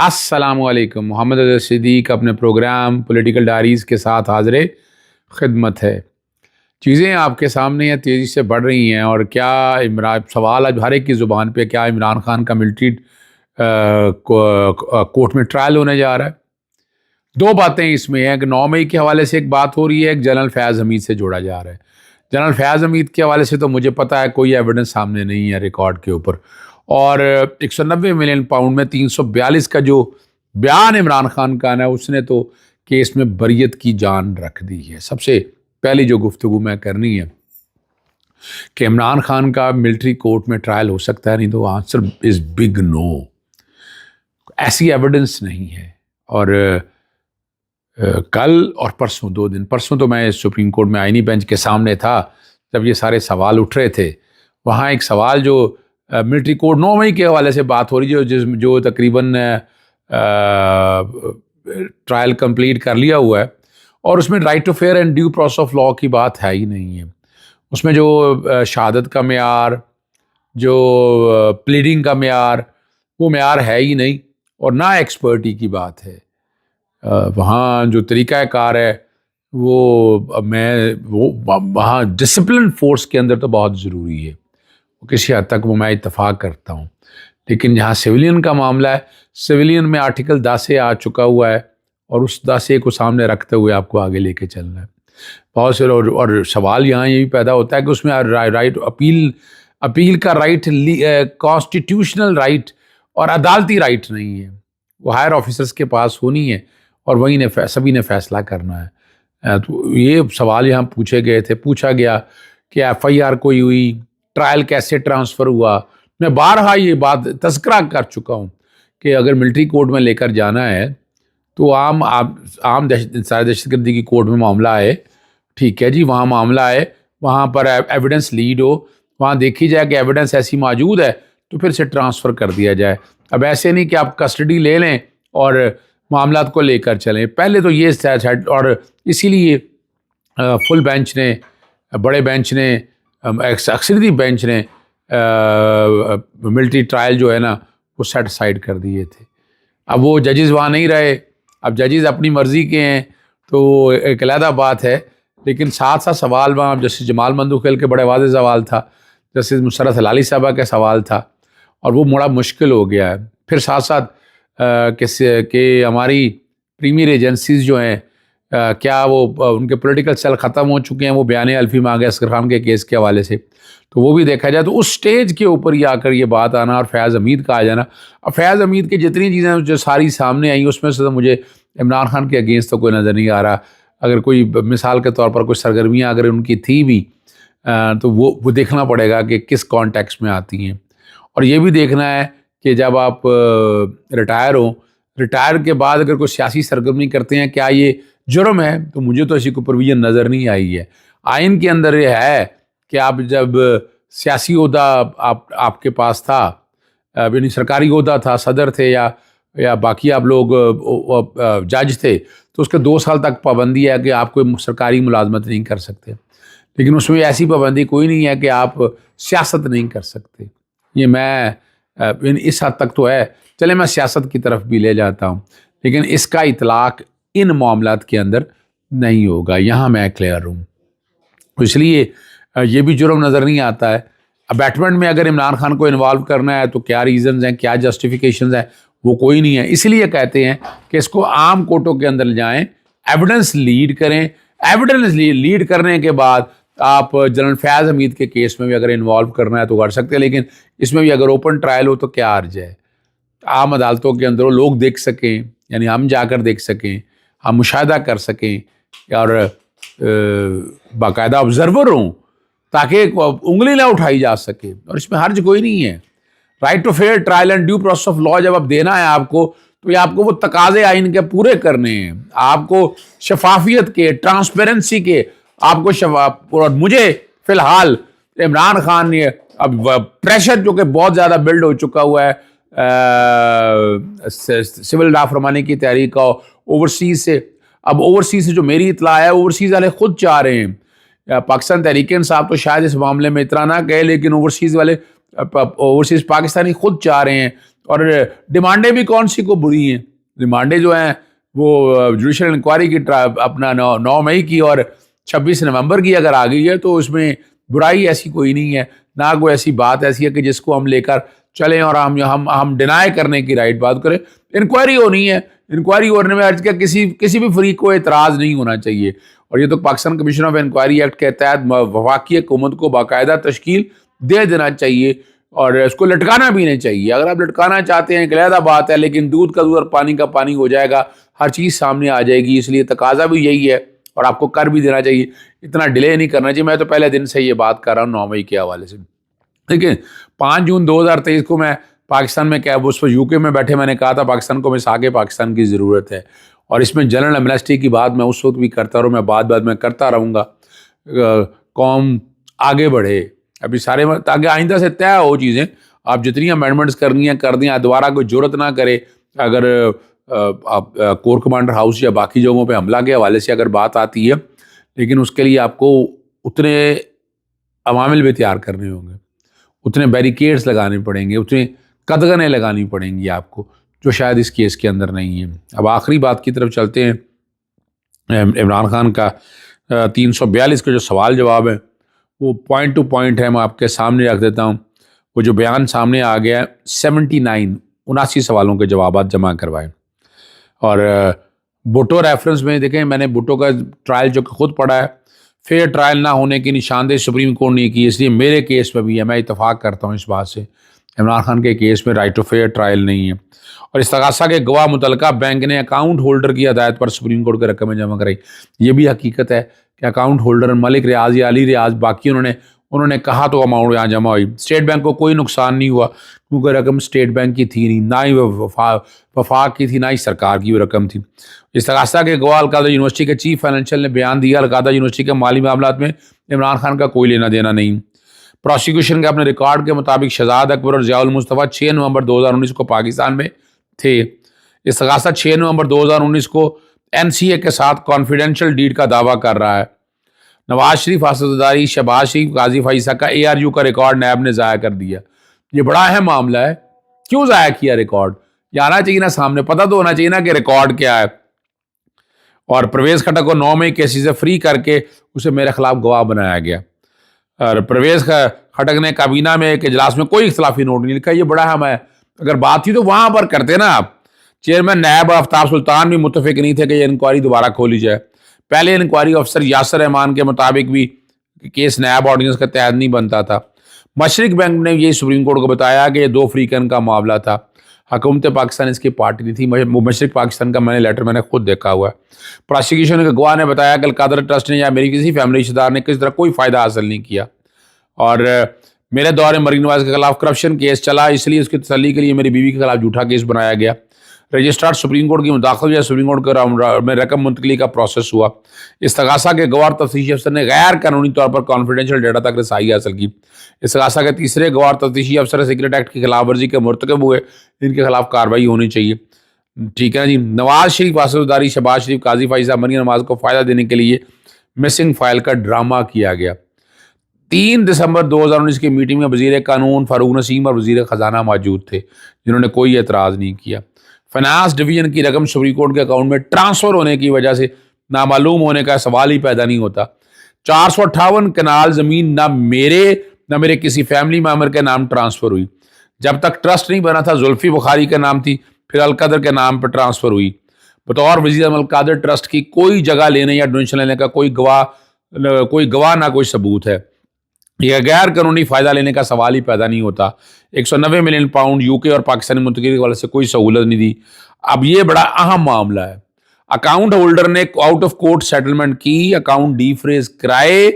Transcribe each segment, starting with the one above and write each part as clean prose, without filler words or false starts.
السلام علیکم. محمد اظہر صدیق اپنے پروگرام پولیٹیکل ڈائریز کے ساتھ حاضر خدمت ہے. چیزیں آپ کے سامنے ہیں، تیزی سے بڑھ رہی ہیں، اور کیا سوال آج ہر ایک کی زبان پہ، کیا عمران خان کا ملٹری کورٹ میں ٹرائل ہونے جا رہا ہے؟ دو باتیں اس میں ہیں کہ 9 مئی کے حوالے سے ایک بات ہو رہی ہے، ایک جنرل فیاض حمید سے جوڑا جا رہا ہے. جنرل فیاض حمید کے حوالے سے تو مجھے پتہ ہے کوئی ایویڈنس سامنے نہیں ہے ریکارڈ کے اوپر، اور 190 ملین پاؤنڈ میں 342 کا جو بیان عمران خان کا ہے، اس نے تو کیس میں بریت کی جان رکھ دی ہے. سب سے پہلی جو گفتگو میں کرنی ہے کہ عمران خان کا ملٹری کورٹ میں ٹرائل ہو سکتا ہے، نہیں تو آنسر از بگ نو. ایسی ایویڈنس نہیں ہے. اور کل اور پرسوں 2 دن، پرسوں تو میں سپریم کورٹ میں آئینی بینچ کے سامنے تھا جب یہ سارے سوال اٹھ رہے تھے. وہاں ایک سوال جو ملٹری کورٹ 9 مئی کے حوالے سے بات ہو رہی ہے، جو تقریباً ٹرائل کمپلیٹ کر لیا ہوا ہے، اور اس میں right to fair and due process of law کی بات ہے ہی نہیں ہے. اس میں جو شہادت کا معیار، جو پلیڈنگ کا معیار، وہ معیار ہے ہی نہیں، اور نہ ایکسپرٹی کی بات ہے. وہاں جو طریقہ کار ہے وہ وہاں ڈسپلن فورس کے اندر تو بہت ضروری ہے، کسی حد تک وہ میں اتفاق کرتا ہوں. لیکن جہاں سویلین کا معاملہ ہے، سویلین میں آرٹیکل 10 آ چکا ہوا ہے، اور اس 10 کو سامنے رکھتے ہوئے آپ کو آگے لے کے چلنا ہے. بہت سے اور سوال یہاں یہ بھی پیدا ہوتا ہے کہ اس میں رائٹ اپیل کا رائٹ کانسٹیٹیوشنل رائٹ اور عدالتی رائٹ نہیں ہے. وہ ہائر آفیسرز کے پاس ہونی ہے، اور وہی نے سبھی نے فیصلہ کرنا ہے. تو یہ سوال یہاں پوچھا گیا کہ ایف آئی آر کوئی ہوئی، ٹرائل کیسے ٹرانسفر ہوا. میں بارہا یہ بات تذکرہ کر چکا ہوں کہ اگر ملٹری کورٹ میں لے کر جانا ہے تو عام دہشت گردی کی کورٹ میں معاملہ ہے، ٹھیک ہے جی، وہاں معاملہ ہے، وہاں پر ایویڈنس لیڈ ہو، وہاں دیکھی جائے کہ ایویڈنس ایسی موجود ہے تو پھر سے ٹرانسفر کر دیا جائے. اب ایسے نہیں کہ آپ کسٹڈی لے لیں اور معاملات کو لے کر چلیں. پہلے تو یہ سیٹ، اور اسی لیے فل بینچ نے، بڑے بینچ نے، اکثریتی بینچ نے ملٹری ٹرائل جو ہے نا وہ سیٹ اسائڈ کر دیے تھے. اب وہ ججز وہاں نہیں رہے، اب ججز اپنی مرضی کے ہیں تو ایک علیحدہ بات ہے. لیکن ساتھ ساتھ سوال وہاں جسٹس جمال مندوخیل کے بڑے واضح سوال تھا، جسٹس مسرت ہلالی صاحبہ کا سوال تھا، اور وہ بڑا مشکل ہو گیا ہے. پھر ساتھ ساتھ کہ ہماری پریمیئر ایجنسیز جو ہیں، کیا وہ ان کے پولیٹیکل سیل ختم ہو چکے ہیں، وہ بیان الفی مانگے اصغر خان کے کیس کے حوالے سے، تو وہ بھی دیکھا جائے تو اس سٹیج کے اوپر ہی آ کر یہ بات آنا اور فیاض حمید کا آ جانا. اب فیاض حمید کی جتنی چیزیں جو ساری سامنے آئیں، اس میں سے تو مجھے عمران خان کے اگینسٹ تو کوئی نظر نہیں آ رہا. اگر کوئی مثال کے طور پر کوئی سرگرمیاں اگر ان کی تھی بھی تو وہ دیکھنا پڑے گا کہ کس کانٹیکسٹ میں آتی ہیں. اور یہ بھی دیکھنا ہے کہ جب آپ ریٹائر کے بعد اگر کوئی سیاسی سرگرمی کرتے ہیں، کیا یہ جرم ہے؟ تو مجھے تو ایسی کوئی پروویژن نظر نہیں آئی ہے. آئین کے اندر یہ ہے کہ آپ جب سیاسی عہدہ آپ کے پاس تھا، یعنی سرکاری عہدہ تھا، صدر تھے یا باقی آپ لوگ جج تھے، تو اس کے 2 سال تک پابندی ہے کہ آپ کوئی سرکاری ملازمت نہیں کر سکتے. لیکن اس میں ایسی پابندی کوئی نہیں ہے کہ آپ سیاست نہیں کر سکتے. یہ میں اس حد تک تو ہے، چلے میں سیاست کی طرف بھی لے جاتا ہوں، لیکن اس کا اطلاق ان معاملات کے اندر نہیں ہوگا. یہاں میں کلیئر ہوں. اس لیے یہ بھی جرم نظر نہیں آتا ہے. ابیٹمنٹ میں اگر عمران خان کو انوالو کرنا ہے تو کیا ریزنز ہیں، کیا جسٹیفیکیشنز ہیں، وہ کوئی نہیں ہے. اس لیے کہتے ہیں کہ اس کو عام کورٹوں کے اندر جائیں، ایویڈنس لیڈ کریں. ایویڈنس لیڈ کرنے کے بعد آپ جنرل فیاض حمید کے کیس میں بھی اگر انوالو کرنا ہے تو کر سکتے ہیں، لیکن اس میں بھی اگر اوپن ٹرائل ہو تو کیا حرج ہے. عام عدالتوں کے اندر وہ لوگ دیکھ سکیں، یعنی ہم جا کر دیکھ سکیں، ہم مشاہدہ کر سکیں، اور باقاعدہ آبزرور ہوں تاکہ انگلی نہ اٹھائی جا سکے. اور اس میں حرج کوئی نہیں ہے. Right to fair trial and due process of law جب آپ دینا ہے آپ کو، تو یہ آپ کو وہ تقاضے آئین کے پورے کرنے ہیں. آپ کو شفافیت کے، ٹرانسپیرنسی کے، آپ کو اور مجھے فی الحال عمران خان نے اب پریشر جو کہ بہت زیادہ بلڈ ہو چکا ہوا ہے سول نافرمانی کی تحریک کا اوورسیز سے. اب اوورسیز سے جو میری اطلاع ہے، اوورسیز والے خود چاہ رہے ہیں. پاکستان تحریک انصاف تو شاید اس معاملے میں اتنا نہ کہے، لیکن اوورسیز والے اوورسیز پاکستانی خود چاہ رہے ہیں اور ڈیمانڈیں بھی کون سی کو بری ہیں. ڈیمانڈیں جو ہیں وہ جوڈیشل انکوائری کی اپنا 9 مئی کی اور 26 نومبر کی اگر آ گئی ہے تو اس میں برائی ایسی کوئی نہیں ہے, نہ کوئی ایسی بات ایسی ہے کہ جس کو ہم لے کر چلیں اور ہم ڈینائی کرنے کی رائٹ بات کریں. انکوائری ہونی ہے, انکوائری ہونے میں آج کیا کسی بھی فریق کو اعتراض نہیں ہونا چاہیے. اور یہ تو Pakistan commission of inquiry act کے تحت وفاقی حکومت کو باقاعدہ تشکیل دے دینا چاہیے اور اس کو لٹکانا بھی نہیں چاہیے. اگر آپ لٹکانا چاہتے ہیں ایک علیحدہ بات ہے, لیکن دودھ کا دودھ اور پانی کا پانی ہو جائے گا, ہر چیز سامنے آ جائے گی. اس لیے تقاضا بھی یہی ہے اور آپ کو کر بھی دینا چاہیے, اتنا ڈیلے نہیں کرنا چاہیے. میں تو پہلے دن سے یہ بات کر رہا ہوں 9 مئی کے حوالے سے. دیکھیں 5 جون 2023 کو میں پاکستان میں کیا اس پر UK میں بیٹھے میں نے کہا تھا پاکستان کو مساق پاکستان کی ضرورت ہے, اور اس میں جنرل ایمنسٹی کی بات میں اس وقت بھی کرتا رہوں, میں بعد میں کرتا رہوں گا. قوم آگے بڑھے ابھی سارے تاکہ آئندہ سے طے ہو چیزیں. آپ جتنی امینڈمنٹس کرنی ہیں کر دیں, دوبارہ کوئی جرت نہ کرے. اگر آپ کور کمانڈر ہاؤس یا باقی جگہوں پہ حملہ کے حوالے سے اگر بات آتی ہے, لیکن اس کے لیے آپ کو اتنے عوامل بھی تیار کرنے ہوں گے, اتنے بیریکیڈز لگانے پڑیں گے, اتنے قدغنیں لگانی پڑیں گی آپ کو, جو شاید اس کیس کے اندر نہیں ہے. اب آخری بات کی طرف چلتے ہیں. عمران خان کا 342 کا جو سوال جواب ہے وہ پوائنٹ ٹو پوائنٹ ہے, میں آپ کے سامنے رکھ دیتا ہوں. وہ جو بیان سامنے آ گیا ہے 79 سوالوں کے جوابات جمع کروائے. اور بھٹو ریفرنس میں دیکھیں, میں نے بھٹو کا ٹرائل جو خود پڑھا ہے, فیئر ٹرائل نہ ہونے کی نشاندہی سپریم کورٹ نے کی, اس لیے میرے کیس میں بھی ہے, میں اتفاق کرتا ہوں اس بات سے. عمران خان کے کیس میں رائٹ ٹو فیئر ٹرائل نہیں ہے. اور استغاثہ کے گواہ متعلقہ بینک نے اکاؤنٹ ہولڈر کی ہدایت پر سپریم کورٹ کے رقمیں جمع کرائی. یہ بھی حقیقت ہے کہ اکاؤنٹ ہولڈر ملک ریاض یا علی ریاض باقی انہوں نے کہا تو اماؤنٹ یہاں جمع ہوئی. اسٹیٹ بینک کو کوئی نقصان نہیں ہوا کیونکہ رقم اسٹیٹ بینک کی تھی نہیں, نہ ہی وفاق کی تھی, نہ ہی سرکار کی وہ رقم تھی. استغاثہ کے گواہ القادہ یونیورسٹی کے چیف فائنینشیل نے بیان دیا القادہ یونیورسٹی کے مالی معاملات میں عمران خان کا کوئی لینا دینا نہیں. پروسیکیوشن کے اپنے ریکارڈ کے مطابق شہزاد اکبر اور ضیاء المصطفیٰ 6 نومبر 2019 کو پاکستان میں تھے. استغاثہ 6 نومبر 2019 کو NCA کے ساتھ کانفیڈینشیل ڈیڈ کا دعویٰ کر رہا ہے. نواز شریف اسداری شہباز شریف قاضی فائزہ کا ARU کا ریکارڈ نیب نے ضائع کر دیا. یہ بڑا اہم معاملہ ہے. کیوں ضائع کیا ریکارڈ؟ یہ آنا چاہیے نا سامنے, پتہ تو ہونا چاہیے نا کہ ریکارڈ کیا ہے. اور پرویز خٹک کو 9 مئی کیسز سے فری کر کے اسے میرے خلاف گواہ بنایا گیا. اور پرویز خٹک نے کابینہ میں ایک اجلاس میں کوئی اختلافی نوٹ نہیں لکھا. یہ بڑا اہم ہے. اگر بات تھی تو وہاں پر کرتے نا آپ. چیئرمین نیب آفتاب سلطان بھی متفق نہیں تھے کہ یہ انکوائری دوبارہ کھولی جائے. پہلے انکوائری افسر یاسر رحمان کے مطابق بھی کیس نیب آرڈیننس کے تحت نہیں بنتا تھا. مشرق بینک نے یہ سپریم کورٹ کو بتایا کہ یہ 2 فریقین کا معاملہ تھا, حکومت پاکستان اس کی پارٹی نہیں تھی. مشرق پاکستان کا میں نے لیٹر میں نے خود دیکھا ہوا ہے. پروسیکیوشن کے گواہ نے بتایا کہ القادر ٹرسٹ نے یا میری کسی فیملی رشتہ دار نے کسی طرح کوئی فائدہ حاصل نہیں کیا, اور میرے دور مریم نواز کے خلاف کرپشن کیس چلا, اس لیے اس کی تسلی کے لیے میری بیوی کے خلاف جھوٹا کیس بنایا گیا. رجسٹرار سپریم کورٹ کی مداخلت یا سپریم کورٹ میں رقم منتقلی کا پروسیس ہوا. استغاثہ کے گواہ تفتیشی افسر نے غیر قانونی طور پر کانفیڈینشیل ڈیٹا تک رسائی حاصل کی. استغاثہ کے تیسرے گواہ تفتیشی افسر سیکرٹ ایکٹ کی خلاف ورزی کے مرتکب ہوئے, ان کے خلاف کارروائی ہونی چاہیے. ٹھیک ہے جی. نواز شریف اسداری شہباز شریف قاضی فائزہ مریم نواز کو فائدہ دینے کے لیے مسنگ فائل کا ڈرامہ کیا گیا. 3 دسمبر 2019 کی میٹنگ میں وزیر قانون فاروق نسیم اور وزیر خزانہ موجود تھے, جنہوں نے کوئی اعتراض نہیں کیا. فائنانس ڈویژن کی رقم سپریم کورٹ کے اکاؤنٹ میں ٹرانسفر ہونے کی وجہ سے نامعلوم ہونے کا سوال ہی پیدا نہیں ہوتا. 458 کنال زمین نہ میرے کسی فیملی ممبر کے نام ٹرانسفر ہوئی. جب تک ٹرسٹ نہیں بنا تھا زلفی بخاری کا نام تھی, پھر القدر کے نام پر ٹرانسفر ہوئی. بطور وزیر اعظم القادر ٹرسٹ کی کوئی جگہ لینے یا ڈونیشن لینے کا کوئی گواہ نہ کوئی ثبوت ہے. یہ غیر قانونی فائدہ لینے کا سوال ہی پیدا نہیں ہوتا. 190 ملین پاؤنڈ UK اور پاکستانی منتقلی والے سے کوئی سہولت نہیں دی. اب یہ بڑا اہم معاملہ ہے. اکاؤنٹ ہولڈر نے آؤٹ آف کورٹ سیٹلمنٹ کی, اکاؤنٹ ڈی فریز کرائے,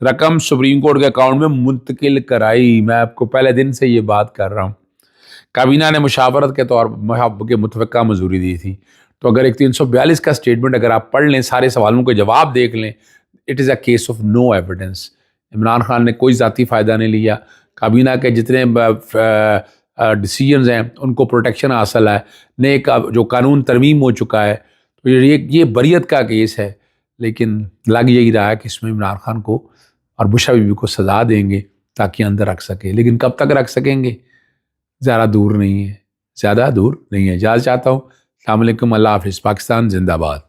رقم سپریم کورٹ کے اکاؤنٹ میں منتقل کرائی. میں آپ کو پہلے دن سے یہ بات کر رہا ہوں. کابینہ نے مشاورت کے طور پر متفقہ منظوری دی تھی. تو اگر ایک 342 کا اسٹیٹمنٹ اگر آپ پڑھ لیں, سارے سوالوں کے جواب دیکھ لیں, it is a case of no evidence. Imran Khan نے کوئی ذاتی فائدہ نہیں لیا. کابینہ کے جتنے ڈیسیجنز ہیں ان کو پروٹیکشن حاصل ہے. نئے جو قانون ترمیم ہو چکا ہے, تو یہ بریت کا کیس ہے. لیکن لگ یہی رہا ہے کہ اس میں عمران خان کو اور بشرا بی بی کو سزا دیں گے تاکہ اندر رکھ سکے. لیکن کب تک رکھ سکیں گے, زیادہ دور نہیں ہے. زیادہ دور نہیں ہے. اجازت چاہتا ہوں. السلام علیکم. اللہ حافظ. پاکستان زندہ باد.